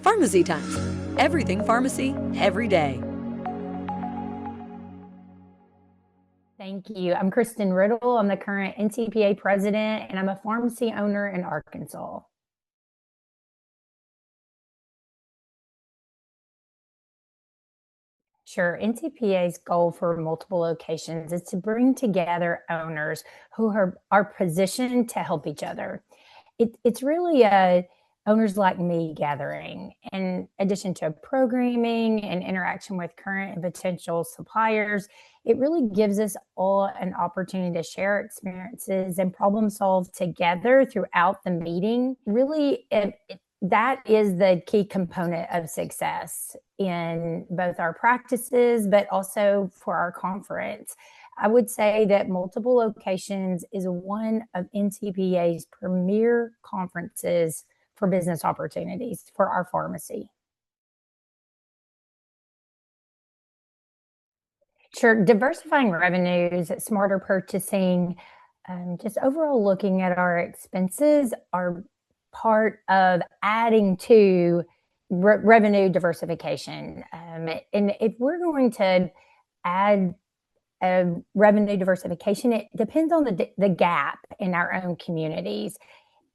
Pharmacy Times. Everything pharmacy, every day. Thank you. I'm Kristen Riddle. I'm the current NCPA president, and I'm a pharmacy owner in Arkansas. Sure. NCPA's goal for multiple locations is to bring together owners who are positioned to help each other. It's really a owners like me gathering. In addition to programming and interaction with current and potential suppliers, it really gives us all an opportunity to share experiences and problem solve together throughout the meeting. Really, that is the key component of success in both our practices, but also for our conference. I would say that multiple locations is one of NCPA's premier conferences for business opportunities for our pharmacy. Sure, diversifying revenues, smarter purchasing, just overall looking at our expenses are part of adding to revenue diversification. And if we're going to add revenue diversification, it depends on the gap in our own communities.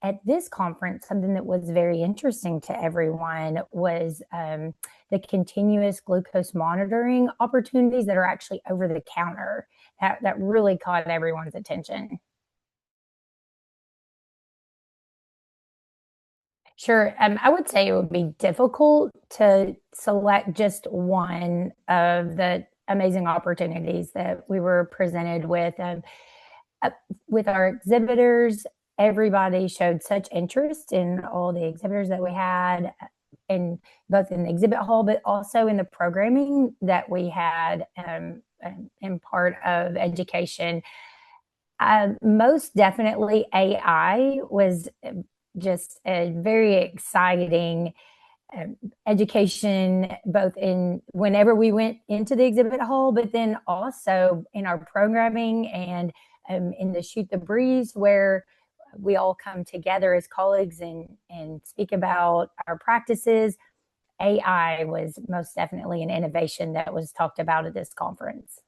At this conference, something that was very interesting to everyone was the continuous glucose monitoring opportunities that are actually over the counter. That really caught everyone's attention. Sure. I would say it would be difficult to select just one of the amazing opportunities that we were presented with. With our exhibitors, everybody showed such interest in all the exhibitors that we had, in both in the exhibit hall, but also in the programming that we had in part of education. Most definitely AI was just a very exciting education, both in whenever we went into the exhibit hall, but then also in our programming and in the Shoot the Breeze, where we all come together as colleagues and speak about our practices. AI was most definitely an innovation that was talked about at this conference.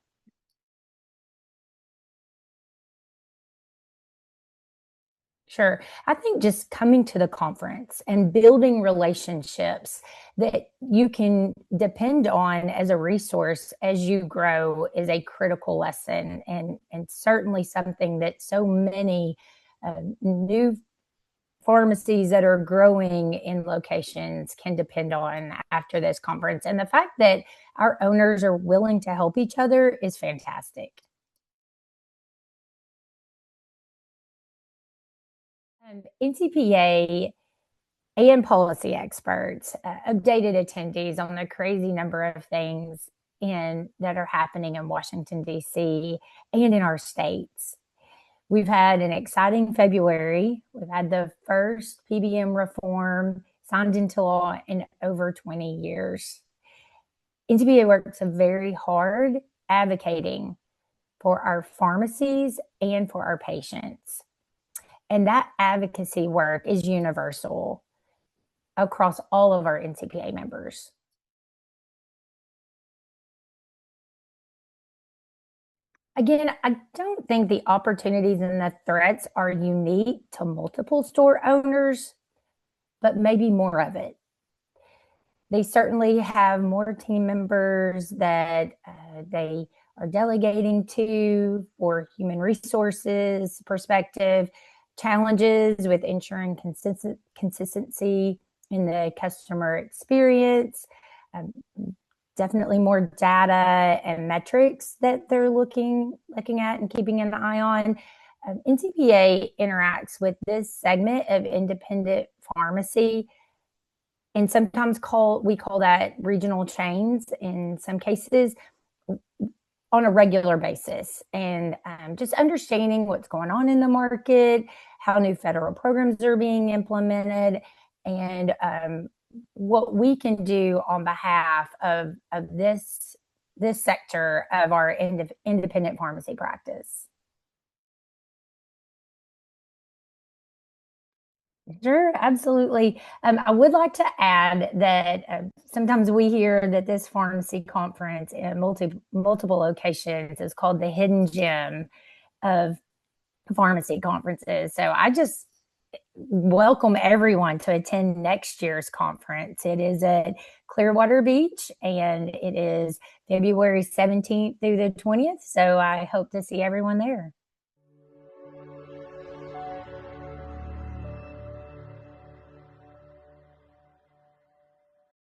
Sure. I think just coming to the conference and building relationships that you can depend on as a resource as you grow is a critical lesson, and certainly something that so many new pharmacies that are growing in locations can depend on after this conference. And the fact that our owners are willing to help each other is fantastic. NCPA and policy experts updated attendees on the crazy number of things that are happening in Washington, D.C. and in our states. We've had an exciting February. We've had the first PBM reform signed into law in over 20 years. NCPA works very hard advocating for our pharmacies and for our patients. And that advocacy work is universal across all of our NCPA members. Again, I don't think the opportunities and the threats are unique to multiple store owners, but maybe more of it. They certainly have more team members that they are delegating to for human resources perspective, challenges with ensuring consistency in the customer experience, definitely more data and metrics that they're looking at and keeping an eye on. NCPA interacts with this segment of independent pharmacy, and sometimes we call that regional chains in some cases, on a regular basis, and just understanding what's going on in the market, how new federal programs are being implemented, and what we can do on behalf of this sector of our independent pharmacy practice. Sure, absolutely. I would like to add that sometimes we hear that this pharmacy conference in multiple locations is called the hidden gem of pharmacy conferences. So I just welcome everyone to attend next year's conference. It is at Clearwater Beach and it is February 17th through the 20th. So I hope to see everyone there.